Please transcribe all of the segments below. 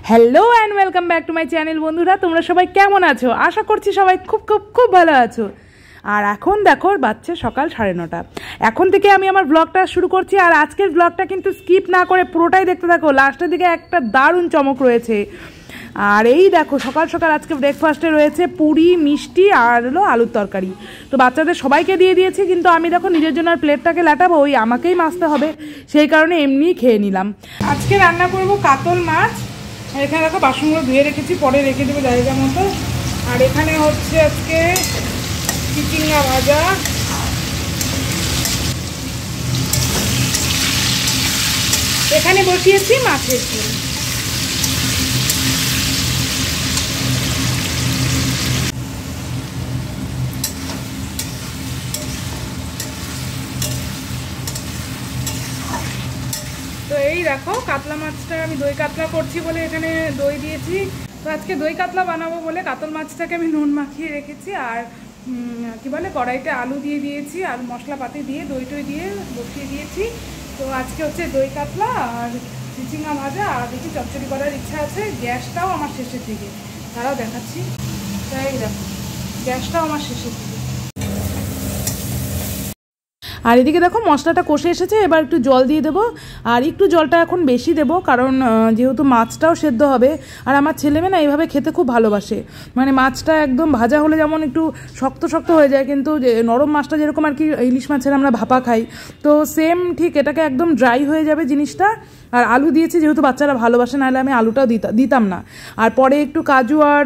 Hello and welcome back to my channel. বন্ধুরা, তোমরা সবাই কেমন আছো? আশা করছি সবাই খুব খুব খুব ভালো আছো। আর এখন দেখো বাচ্চা সকাল 9:30। এখন থেকে আমি আমার ব্লগটা শুরু করছি। আর আজকের ব্লগটা কিন্তু স্কিপ না করে পুরোটাই দেখতে থাকো। লাস্টের দিকে একটা দারুণ চমক রয়েছে। আর এই দেখো সকাল সকাল আজকে ব্রেকফাস্টে রয়েছে পুরি, মিষ্টি আর হলো আলুর তরকারি। তো বাচ্চাদের সবাইকে দিয়ে দিয়েছি, কিন্তু আমি দেখো নিজের জন্য আর প্লেটটাকে লাটাবো, ওই আমাকেই মাজতে হবে, সেই কারণে এমনিই খেয়ে নিলাম। আজকে রান্না করব কাতল মাছ। আর এখানে দেখো বাসনগুলো ধুয়ে রেখেছি, পরে রেখে দেবো জায়গা মতো। আর এখানে হচ্ছে আজকে চিচিঙ্গা ভাজা, এখানে বসিয়েছি মাছের ঝোল। তো এই দেখো কাতলা মাছটা আমি দই কাতলা করছি বলে এখানে দই দিয়েছি। তো আজকে দই কাতলা বানাবো বলে কাতল মাছটাকে আমি নুন মাখিয়ে রেখেছি। আর কি বলে কড়াইতে আলু দিয়ে দিয়েছি, আর মশলাপাতি দিয়ে দই টই দিয়ে বসিয়ে দিয়েছি। তো আজকে হচ্ছে দই কাতলা আর চিচিঙ্গা ভাজা, আর দেখি চচ্চড়ি করার ইচ্ছা আছে। গ্যাসটাও আমার শেষের দিকে, তারাও দেখাচ্ছি। তাই দেখো গ্যাসটাও আমার শেষের দিকে। আর এদিকে দেখো মশলাটা কষে এসেছে, এবার একটু জল দিয়ে দেবো। আর একটু জলটা এখন বেশি দেবো, কারণ যেহেতু মাছটাও সেদ্ধ হবে। আর আমার ছেলেমেয়ে না এইভাবে খেতে খুব ভালোবাসে, মানে মাছটা একদম ভাজা হলে যেমন একটু শক্ত শক্ত হয়ে যায়, কিন্তু নরম মাছটা যেরকম আর কি ইলিশ মাছের আমরা ভাপা খাই, তো সেম ঠিক এটাকে একদম ড্রাই হয়ে যাবে জিনিসটা। আর আলু দিয়েছি যেহেতু বাচ্চারা ভালোবাসে, নাহলে আমি আলুটাও দিতাম না। আর পরে একটু কাজু আর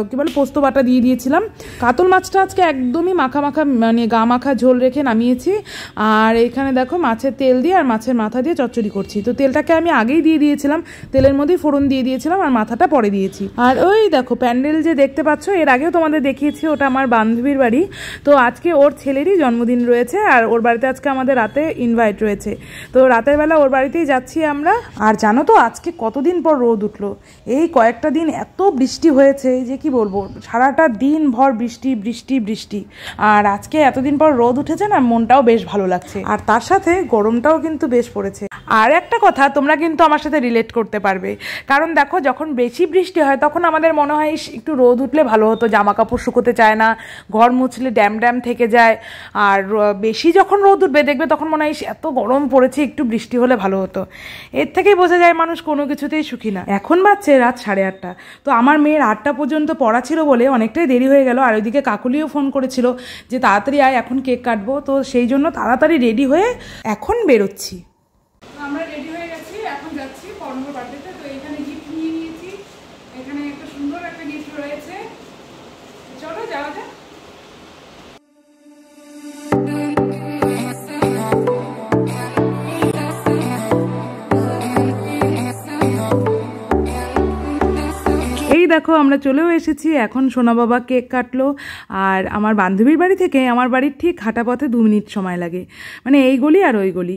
কী বলে পোস্ত বাটা দিয়ে দিয়েছিলাম। কাতল মাছটা আজকে একদমই মাখা মাখা, মানে গা মাখা ঝোল রেখে নামিয়েছি। আর এখানে দেখো মাছের তেল দিয়ে আর মাছের মাথা দিয়ে চচ্চড়ি করছি। তো তেলটাকে আমি আগেই দিয়ে দিয়েছিলাম, তেলের মধ্যেই ফোড়ন দিয়ে দিয়েছিলাম, আর মাথাটা পরে দিয়েছি। আর ওই দেখো প্যান্ডেল যে দেখতে পাচ্ছ, এর আগেও তোমাদের দেখিয়েছি, ওটা আমার বান্ধবীর বাড়ি। তো আজকে ওর ছেলেরই জন্মদিন রয়েছে, আর ওর বাড়িতে আজকে আমাদের রাতে ইনভাইট রয়েছে। তো রাতের বেলা ওর বাড়িতেই যাচ্ছি আমরা। আর জানো তো আজকে কতদিন পর রোদ উঠলো। এই কয়েকটা দিন এত বৃষ্টি হয়েছে যে কি বলবো, সারাটা দিন ভর বৃষ্টি বৃষ্টি বৃষ্টি। আর আজকে এতদিন পর রোদ উঠেছে না, মনটাও বেশ ভালো লাগছে। আর তার সাথে গরমটাও কিন্তু বেশ পড়েছে। আর একটা কথা তোমরা কিন্তু আমার সাথে রিলেট করতে পারবে, কারণ দেখো যখন বেশি বৃষ্টি হয় তখন আমাদের মনে হয় একটু রোদ উঠলে ভালো হতো, জামা কাপড় শুকোতে চায় না, ঘর মুছলে ড্যাম ড্যাম থেকে যায়। আর বেশি যখন রোদ উঠবে দেখবে তখন মনে হয় এত গরম পড়েছে, একটু বৃষ্টি হলে ভালো হতো। এর থেকেই বোঝা যায় মানুষ কোনো কিছুতেই সুখী না। এখন বাজছে রাত 8:30। তো আমার মেয়ের 8টা পর্যন্ত পড়া ছিল বলে অনেকটাই দেরি হয়ে গেল। আর ওইদিকে কাকুলিও ফোন করেছিল যে তাড়াতাড়ি আয়, এখন কেক কাটবো। তো সেই জন্য তাড়াতাড়ি রেডি হয়ে এখন বেরোচ্ছি। আমরা রেডি হয়ে গেছি, এখন যাচ্ছি কর্মর বাড়িতে। তো এখানে গিফট নিয়ে নিয়েছি, এখানে একটা সুন্দর একটা গিফট রয়েছে, চলো যাওয়া যাক। দেখো আমরা চলেও এসেছি। এখন সোনা বাবা কেক কাটলো। আর আমার বান্ধবীর বাড়ি থেকে আমার বাড়ির ঠিক হাঁটা পথে 2 মিনিট সময় লাগে, মানে এই গলি আর ওই গলি।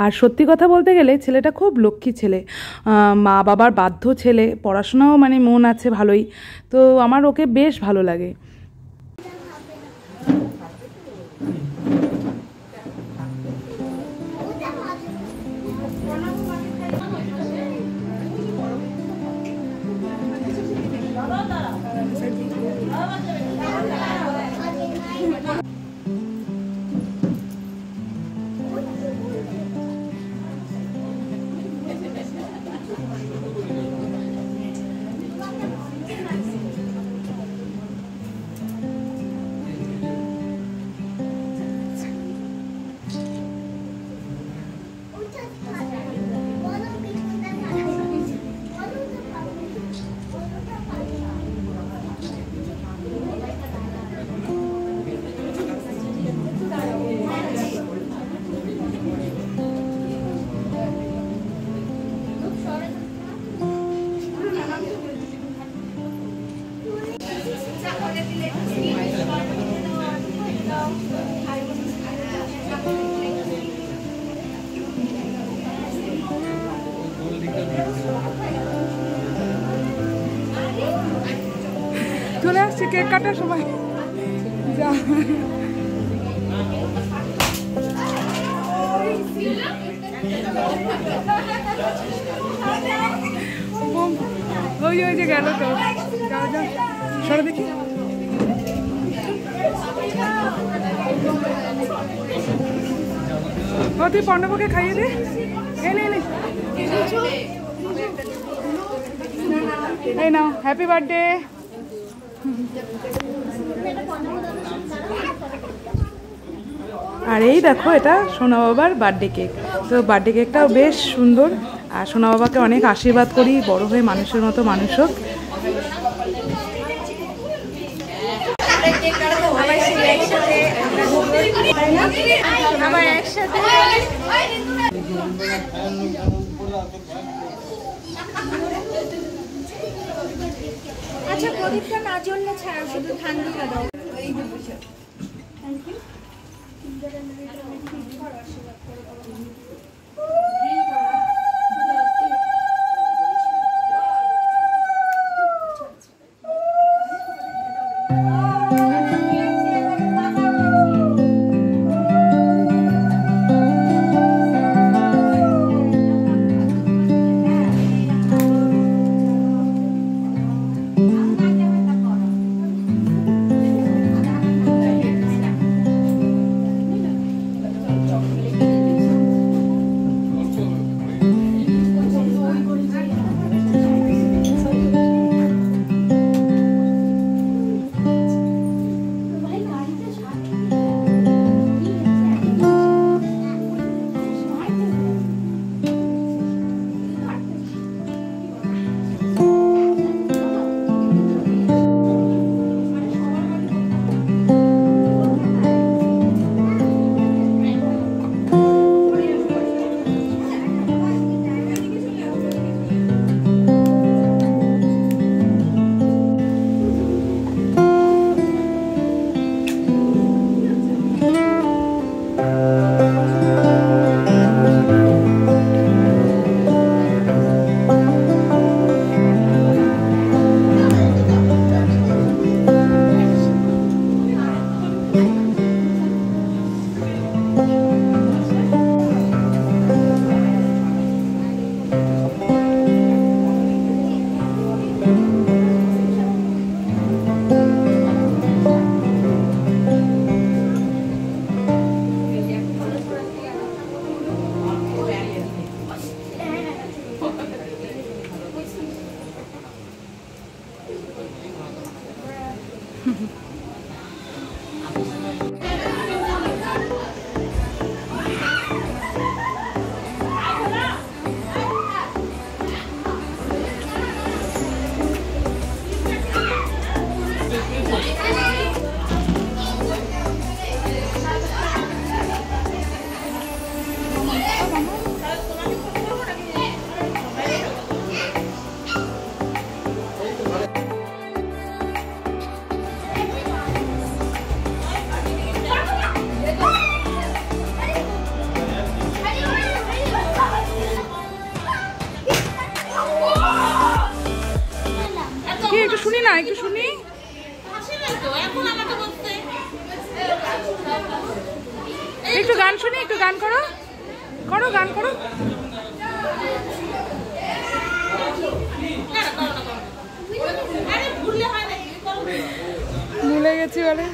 আর সত্যি কথা বলতে গেলে ছেলেটা খুব লক্ষ্মী ছেলে, মা বাবার বাধ্য ছেলে, পড়াশোনাও মানে মন আছে ভালোই। তো আমার ওকে বেশ ভালো লাগে। চলে আসছি কেক কাটার সময়। যা ওই যে গেল তো, যাও যাও, সরে দেখি। ও তুই পর্ণবকে খাইয়ে দে, এই নাও, হ্যাপি বার্থডে। আর এই দেখো, এটা সোনা বাবার বার্থডে কেক। তো বার্থডে কেকটাও বেশ সুন্দর। আর সোনা বাবাকে অনেক আশীর্বাদ করি, বড় হয়ে মানুষের মতো মানুষ হোক। আচ্ছা, প্রদীপটা না জ্বললে ছাড়া শুধু ঠান্ডা দাও। একটু শুনি না, একটু শুনি। একটু গান শুনি, একটু গান করো, করো গান করো। ভুলে গেছি বলে।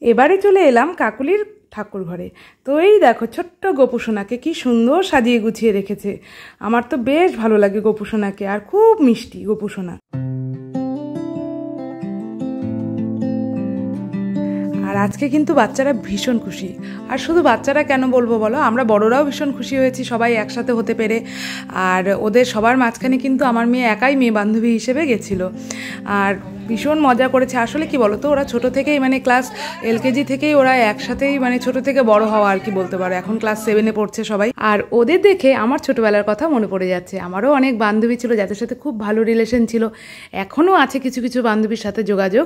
এবারে চলে এলাম কাকুলির ঠাকুর ঘরে। তো এই দেখো, ছোট্ট গোপুসোনাকে কি সুন্দর সাজিয়ে গুছিয়ে রেখেছে। আমার তো বেশ ভালো লাগে গোপুসোনাকে, আর খুব মিষ্টি গোপুসোনা। আর আজকে কিন্তু বাচ্চারা ভীষণ খুশি। আর শুধু বাচ্চারা কেন বলবো বলো, আমরা বড়রাও ভীষণ খুশি হয়েছি সবাই একসাথে হতে পেরে। আর ওদের সবার মাঝখানে কিন্তু আমার মেয়ে একাই মেয়ে বান্ধবী হিসেবে গেছিলো, আর ভীষণ মজা করেছে। আসলে কি বলো তো, ওরা ছোট থেকেই মানে ক্লাস LKG থেকেই ওরা একসাথেই মানে ছোট থেকে বড় হওয়া আর কি বলতে পারো। এখন ক্লাস 7-এ পড়ছে সবাই। আর ওদের দেখে আমার ছোটবেলার কথা মনে পড়ে যাচ্ছে। আমারও অনেক বান্ধবী ছিল যাদের সাথে খুব ভালো রিলেশন ছিল, এখনও আছে কিছু কিছু বান্ধবীর সাথে যোগাযোগ।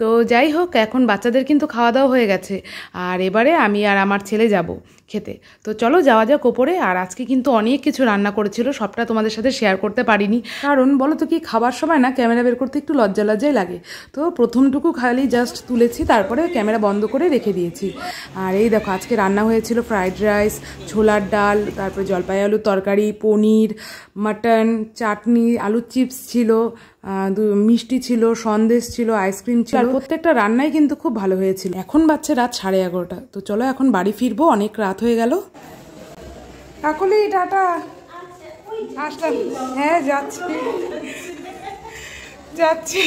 তো যাই হোক, এখন বাচ্চাদের কিন্তু খাওয়া দাওয়া হয়ে গেছে, আর এবারে আমি আর আমার ছেলে যাব খেতে। তো চলো যাওয়া যাক ওপরে। আর আজকে কিন্তু অনেক কিছু রান্না করেছিল, সবটা তোমাদের সাথে শেয়ার করতে পারিনি, কারণ বলো তো কি, খাবার সময় না ক্যামেরা বের করতে একটু লজ্জা লজ্জাই লাগে। তো প্রথমটুকু খালি জাস্ট তুলেছি, তারপরে ক্যামেরা বন্ধ করে রেখে দিয়েছি। আর এই দেখো আজকে রান্না হয়েছিল ফ্রাইড রাইস, ছোলার ডাল, তারপরে জলপাই আলুর তরকারি, পনির, মাটন, চাটনি, আলুর চিপস ছিল, মিষ্টি ছিল, সন্দেশ ছিল, আইসক্রিম ছিল। আর প্রত্যেকটা রান্নাই কিন্তু খুব ভালো হয়েছিল। এখন বাজছে রাত 11:30। তো চলো এখন বাড়ি ফিরবো, অনেক রাত হয়ে গেল। কাকুলি টাটা। আসলাম। হ্যাঁ যাচ্ছি যাচ্ছি।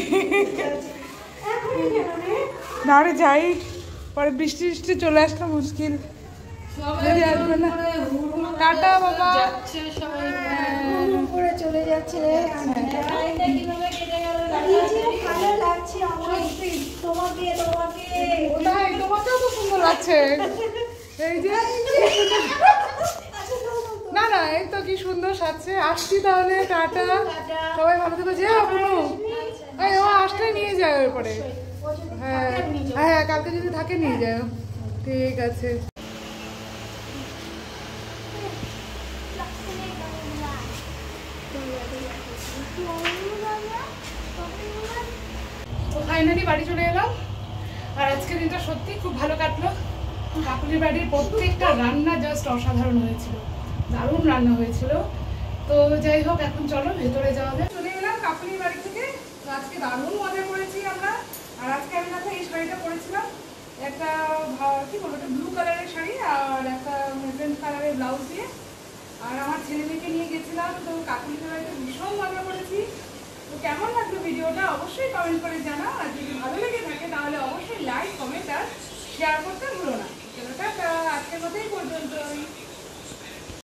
না রে যাই, পরে বৃষ্টি বৃষ্টি চলে আসলে মুশকিল, যদি আসবে না। টাটা বাবা। চলে যাচ্ছে। তোমাকেও তো সুন্দর লাগছে। এই যে না না, এই তো কি সুন্দর সাজছে। আসছি তাহলে, টাটা, সবাই ভালো থেকো। যে আপনি ও আসলে নিয়ে যায় এরপরে। হ্যাঁ হ্যাঁ, কালকে যদি থাকে নিয়ে যায়। ঠিক আছে। ফাইনালি বাড়ি চলে এলাম। আর আজকের দিনটা সত্যি খুব ভালো কাটলো। কাকুলির বাড়ির প্রত্যেকটা রান্না জাস্ট অসাধারণ হয়েছিল, দারুণ রান্না হয়েছিল। তো যাই হোক, এখন চলো ভেতরে যাওয়া যায়। চলে এলাম কাকুলির বাড়ি থেকে। তো আজকে দারুণ মজা করেছি আমরা। আর আজকে আমি মাথায় এই শাড়িটা পরেছিলাম, একটা কি বলবো, একটা ব্লু কালারের শাড়ি আর একটা মেজেন্ট কালারের ব্লাউজ দিয়ে। আর আমার ছেলে মেয়েকে নিয়ে গেছিলাম। তো কাকুলির বাড়িতে ভীষণ মজা করেছি। তো কেমন লাগলো ভিডিওটা অবশ্যই কমেন্ট করে জানাও। আর যদি ভালো লেগে থাকে তাহলে অবশ্যই লাইক, কমেন্ট আর শেয়ার করতে